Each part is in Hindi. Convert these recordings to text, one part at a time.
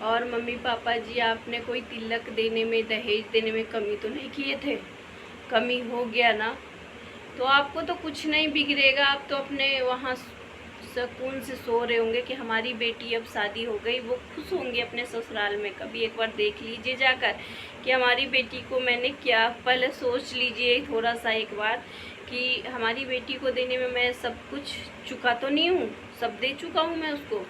और मम्मी पापा जी, आपने कोई तिलक देने में, दहेज देने में कमी तो नहीं किए थे? कमी हो गया ना तो आपको तो कुछ नहीं बिगड़ेगा। आप तो अपने वहाँ सुकून से सो रहे होंगे कि हमारी बेटी अब शादी हो गई। वो खुश होंगे अपने ससुराल में। कभी एक बार देख लीजिए जाकर कि हमारी बेटी को मैंने क्या, पहले सोच लीजिए थोड़ा सा एक बार कि हमारी बेटी को देने में मैं सब कुछ चुका तो नहीं हूँ, सब दे चुका हूँ मैं उसको।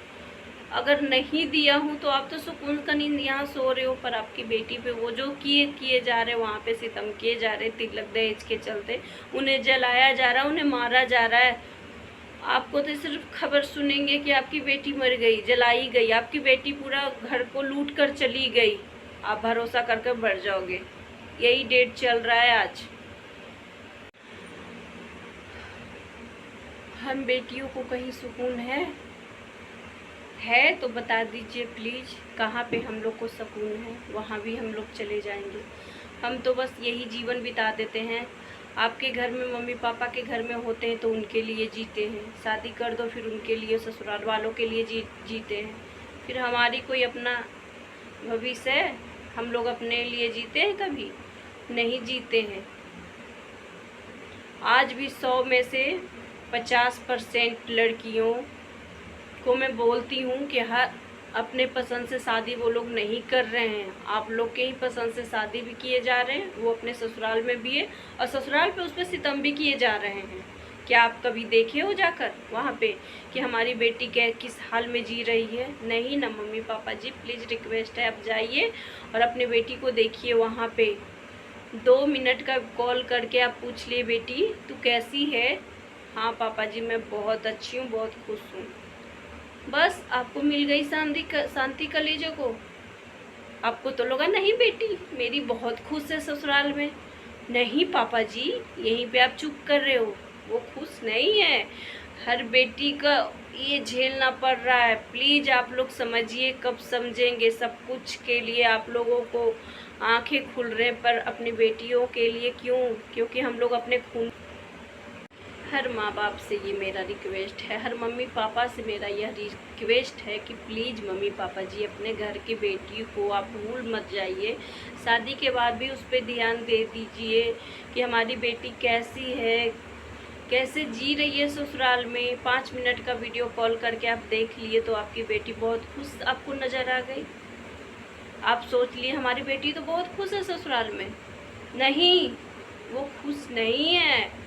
अगर नहीं दिया हूँ तो आप तो सुकून का नींद यहाँ सो रहे हो, पर आपकी बेटी पे वो जो किए जा रहे, वहाँ पे सितम किए जा रहे, तिलक दहेज के चलते उन्हें जलाया जा रहा है, उन्हें मारा जा रहा है। आपको तो सिर्फ खबर सुनेंगे कि आपकी बेटी मर गई, जलाई गई, आपकी बेटी पूरा घर को लूट कर चली गई। आप भरोसा करके बढ़ जाओगे। यही डेट चल रहा है आज। हम बेटियों को कहीं सुकून है तो बता दीजिए प्लीज़, कहाँ पे हम लोग को सुकून है, वहाँ भी हम लोग चले जाएंगे। हम तो बस यही जीवन बिता देते हैं। आपके घर में, मम्मी पापा के घर में होते हैं तो उनके लिए जीते हैं, शादी कर दो फिर उनके लिए, ससुराल वालों के लिए जीते हैं। फिर हमारी कोई अपना भविष्य है? हम लोग अपने लिए जीते हैं? कभी नहीं जीते हैं। आज भी 100 में से 50% लड़कियों को मैं बोलती हूँ कि हर अपने पसंद से शादी वो लोग नहीं कर रहे हैं। आप लोग के ही पसंद से शादी भी किए जा रहे हैं, वो अपने ससुराल में भी है और ससुराल पे उस पर सितम भी किए जा रहे हैं। क्या आप कभी देखे हो जाकर वहाँ पे कि हमारी बेटी किस हाल में जी रही है? नहीं ना mummy papa ji, please request है, आप जाइए और अपने बेटी को देखिए वहाँ पे। 2 मिनट का कॉल करके आप पूछ लिए, बेटी तू कैसी है? हाँ पापा जी मैं बहुत अच्छी हूँ, बहुत खुश हूँ। बस आपको मिल गई शांति कलेजों को। आपको तो लगा नहीं बेटी मेरी बहुत खुश है ससुराल में। नहीं पापा जी, यहीं पे आप चुप कर रहे हो, वो खुश नहीं है। हर बेटी का ये झेलना पड़ रहा है। प्लीज़ आप लोग समझिए, कब समझेंगे? सब कुछ के लिए आप लोगों को आंखें खुल रहे, पर अपनी बेटियों के लिए क्यों? क्योंकि हम लोग अपने खून। हर माँ बाप से ये मेरा रिक्वेस्ट है, हर मम्मी पापा से मेरा यह रिक्वेस्ट है कि प्लीज़ मम्मी पापा जी, अपने घर की बेटी को आप भूल मत जाइए। शादी के बाद भी उस पर ध्यान दे दीजिए कि हमारी बेटी कैसी है, कैसे जी रही है ससुराल में। 5 मिनट का वीडियो कॉल करके आप देख लिए तो आपकी बेटी बहुत खुश आपको नज़र आ गई। आप सोच लिए हमारी बेटी तो बहुत खुश है ससुराल में। नहीं, वो खुश नहीं है।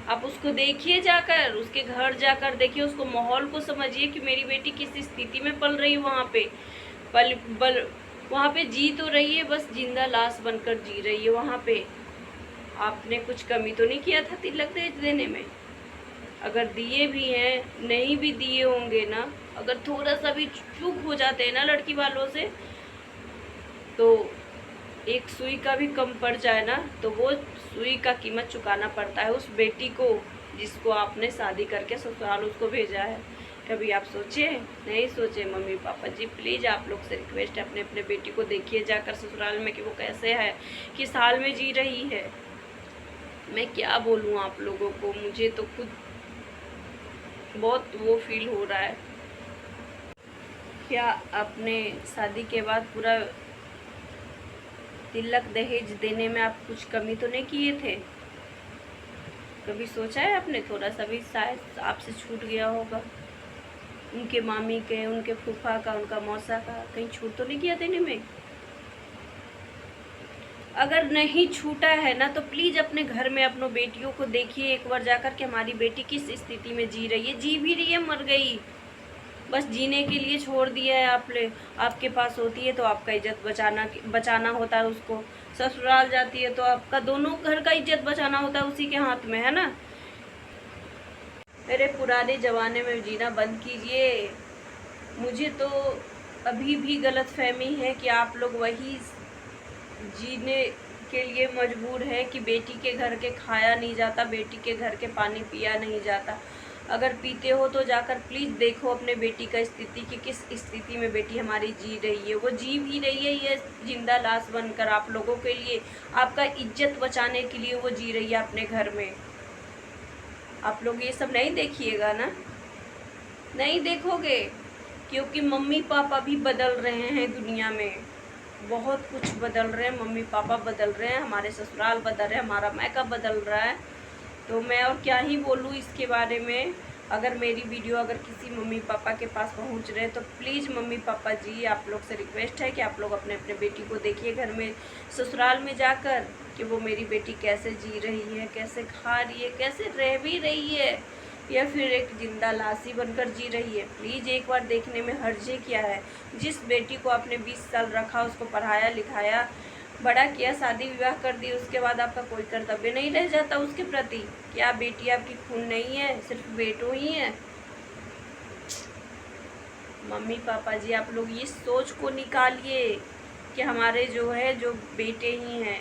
आप उसको देखिए जाकर, उसके घर जाकर देखिए, उसको माहौल को समझिए कि मेरी बेटी किस स्थिति में पल रही है। वहाँ पे वहाँ पे जी तो रही है, बस जिंदा लाश बनकर जी रही है वहाँ पे। आपने कुछ कमी तो नहीं किया था तिलक दहेज देने में? अगर दिए भी हैं, नहीं भी दिए होंगे ना, अगर थोड़ा सा भी चूक हो जाते हैं ना लड़की वालों से, तो एक सुई का भी कम पड़ जाए ना तो वो सुई का कीमत चुकाना पड़ता है उस बेटी को जिसको आपने शादी करके ससुराल उसको भेजा है। कभी आप सोचे? नहीं सोचे मम्मी पापा जी। प्लीज़ आप लोग से रिक्वेस्ट है, अपने अपने बेटी को देखिए जाकर ससुराल में कि वो कैसे है, किस हाल में जी रही है। मैं क्या बोलूँ आप लोगों को, मुझे तो खुद बहुत वो फील हो रहा है। क्या आपने शादी के बाद पूरा तिलक दहेज देने में आप कुछ कमी तो नहीं किए थे? कभी सोचा है आपने? थोड़ा सा भी शायद आपसे छूट गया होगा। उनके मामी के, उनके फूफा का, उनका मौसा का कहीं छूट तो नहीं किया देने में? अगर नहीं छूटा है ना तो प्लीज़ अपने घर में अपनों बेटियों को देखिए एक बार जाकर कि हमारी बेटी किस स्थिति में जी रही है। जी भी रही है, मर गई, बस जीने के लिए छोड़ दिया है आपने। आपके पास होती है तो आपका इज्जत बचाना होता है उसको। ससुराल जाती है तो आपका दोनों घर का इज्जत बचाना होता है उसी के हाथ में, है ना? मेरे पुराने ज़माने में जीना बंद कीजिए। मुझे तो अभी भी गलतफहमी है कि आप लोग वही जीने के लिए मजबूर है कि बेटी के घर के खाया नहीं जाता, बेटी के घर के पानी पिया नहीं जाता। अगर पीते हो तो जाकर प्लीज़ देखो अपने बेटी का स्थिति कि किस स्थिति में बेटी हमारी जी रही है। वो जी भी रही है ये जिंदा लाश बनकर आप लोगों के लिए, आपका इज्जत बचाने के लिए वो जी रही है अपने घर में। आप लोग ये सब नहीं देखिएगा ना? नहीं देखोगे क्योंकि मम्मी पापा भी बदल रहे हैं दुनिया में, बहुत कुछ बदल रहे हैं, मम्मी पापा बदल रहे हैं, हमारे ससुराल बदल रहे हैं, हमारा मायका बदल रहा है। तो मैं और क्या ही बोलूँ इसके बारे में। अगर मेरी वीडियो अगर किसी मम्मी पापा के पास पहुंच रहे तो प्लीज़ मम्मी पापा जी, आप लोग से रिक्वेस्ट है कि आप लोग अपने अपने बेटी को देखिए घर में, ससुराल में जाकर, कि वो मेरी बेटी कैसे जी रही है, कैसे खा रही है, कैसे रह भी रही है, या फिर एक जिंदा लाशी बनकर जी रही है। प्लीज़ एक बार देखने में हर्जे क्या है। जिस बेटी को आपने 20 साल रखा, उसको पढ़ाया लिखाया, बड़ा किया, शादी विवाह कर दी, उसके बाद आपका कोई कर्तव्य नहीं रह जाता उसके प्रति? क्या बेटी आपकी खून नहीं है, सिर्फ बेटो ही है? मम्मी पापा जी, आप लोग ये सोच को निकालिए कि हमारे जो बेटे ही हैं।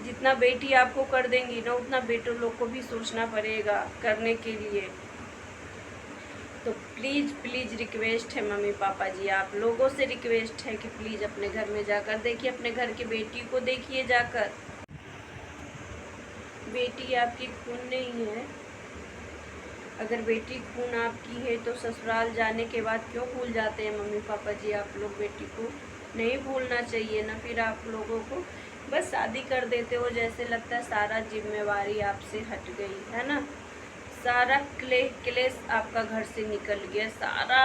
जितना बेटी आपको कर देंगी ना, उतना बेटों लोग को भी सोचना पड़ेगा करने के लिए। तो प्लीज़ प्लीज़ रिक्वेस्ट है मम्मी पापा जी, आप लोगों से रिक्वेस्ट है कि प्लीज़ अपने घर में जाकर देखिए, अपने घर की बेटी को देखिए जाकर। बेटी आपकी खून नहीं है। अगर बेटी खून आपकी है तो ससुराल जाने के बाद क्यों भूल जाते हैं मम्मी पापा जी? आप लोग बेटी को नहीं भूलना चाहिए ना। फिर आप लोगों को बस शादी कर देते हो, जैसे लगता है सारा जिम्मेवारी आपसे हट गई है ना, सारा क्लेश आपका घर से निकल गया सारा।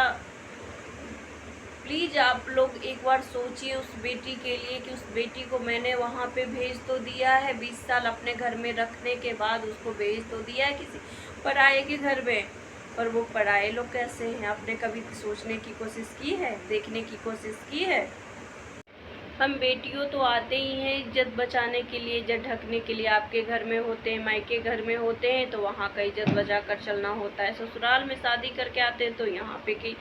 प्लीज़ आप लोग एक बार सोचिए उस बेटी के लिए कि उस बेटी को मैंने वहाँ पे भेज तो दिया है, 20 साल अपने घर में रखने के बाद उसको भेज तो दिया है किसी पराये के घर में, पर वो पराये लोग कैसे हैं? आपने कभी सोचने की कोशिश की है, देखने की कोशिश की है? हम बेटियों तो आते ही हैं इज्जत बचाने के लिए, इज्जत ढकने के लिए। आपके घर में होते हैं, मायके घर में होते हैं, तो वहाँ का इज्जत बचा कर चलना होता है। ससुराल में शादी करके आते हैं तो यहाँ पे की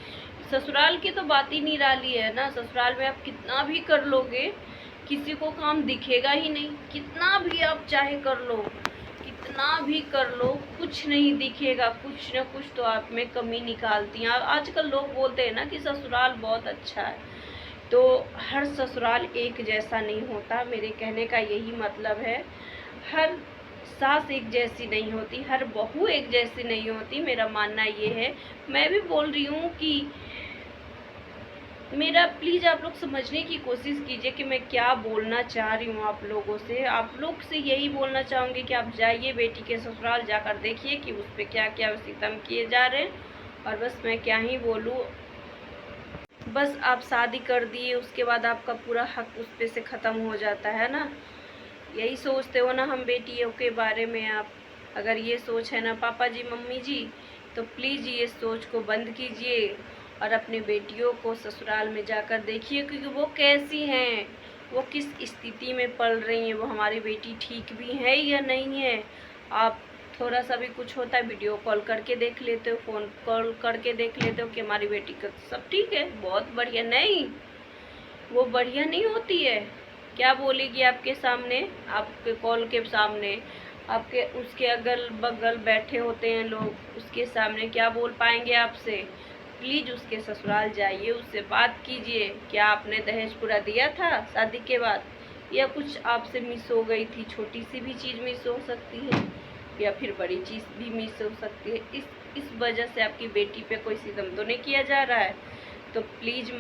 ससुराल की तो बात ही निराली है ना। ससुराल में आप कितना भी कर लोगे, किसी को काम दिखेगा ही नहीं। कितना भी आप चाहे कर लो, कितना भी कर लो, कुछ नहीं दिखेगा। कुछ न कुछ तो आप में कमी निकालती हैं। आजकल लोग बोलते हैं ना कि ससुराल बहुत अच्छा है, तो हर ससुराल एक जैसा नहीं होता। मेरे कहने का यही मतलब है, हर सास एक जैसी नहीं होती, हर बहू एक जैसी नहीं होती। मेरा मानना ये है। मैं भी बोल रही हूँ कि मेरा प्लीज़ आप लोग समझने की कोशिश कीजिए कि मैं क्या बोलना चाह रही हूँ आप लोगों से। आप लोग से यही बोलना चाहूँगी कि आप जाइए बेटी के ससुराल, जाकर देखिए कि उस पर क्या क्या सितम किए जा रहे हैं। और बस मैं क्या ही बोलूँ, बस आप शादी कर दिए उसके बाद आपका पूरा हक उस पे से ख़त्म हो जाता है ना। यही सोचते हो ना हम बेटियों के बारे में आप? अगर ये सोच है ना पापा जी मम्मी जी, तो प्लीज़ ये सोच को बंद कीजिए और अपनी बेटियों को ससुराल में जाकर देखिए क्योंकि वो कैसी हैं, वो किस स्थिति में पल रही हैं, वो हमारी बेटी ठीक भी है या नहीं है। आप थोड़ा सा भी कुछ होता है वीडियो कॉल करके देख लेते हो, फ़ोन कॉल करके देख लेते हो कि हमारी बेटी का सब ठीक है, बहुत बढ़िया। नहीं, वो बढ़िया नहीं होती है। क्या बोलेगी आपके सामने, आपके कॉल के सामने? आपके उसके अगल बगल बैठे होते हैं लोग, उसके सामने क्या बोल पाएंगे आपसे? प्लीज़ उसके ससुराल जाइए, उससे बात कीजिए। क्या आपने दहेज पूरा दिया था शादी के बाद, या कुछ आपसे मिस हो गई थी? छोटी सी भी चीज़ मिस हो सकती है या फिर बड़ी चीज़ भी मिस हो सकती है। इस वजह से आपकी बेटी पे कोई सितम तो नहीं किया जा रहा है। तो प्लीज़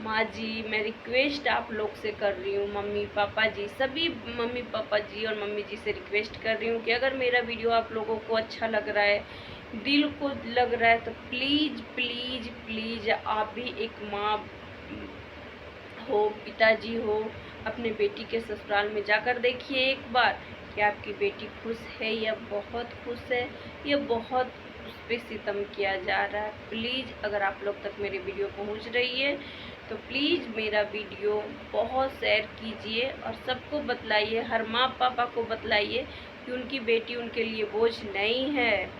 माँ जी, मैं रिक्वेस्ट आप लोग से कर रही हूँ, मम्मी पापा जी, सभी मम्मी पापा जी और मम्मी जी से रिक्वेस्ट कर रही हूँ कि अगर मेरा वीडियो आप लोगों को अच्छा लग रहा है, दिल को लग रहा है, तो प्लीज़ प्लीज़ प्लीज़ आप भी एक माँ हो, पिताजी हो, अपने बेटी के ससुराल में जाकर देखिए एक बार कि आपकी बेटी खुश है या बहुत खुश है या बहुत उस पर सितम किया जा रहा है। प्लीज़ अगर आप लोग तक मेरी वीडियो पहुंच रही है तो प्लीज़ मेरा वीडियो बहुत शेयर कीजिए और सबको बतलाइए, हर माँ पापा को बतलाइए कि उनकी बेटी उनके लिए बोझ नहीं है।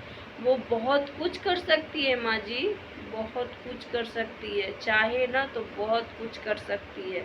वो बहुत कुछ कर सकती है माँ जी, बहुत कुछ कर सकती है, चाहे ना तो बहुत कुछ कर सकती है।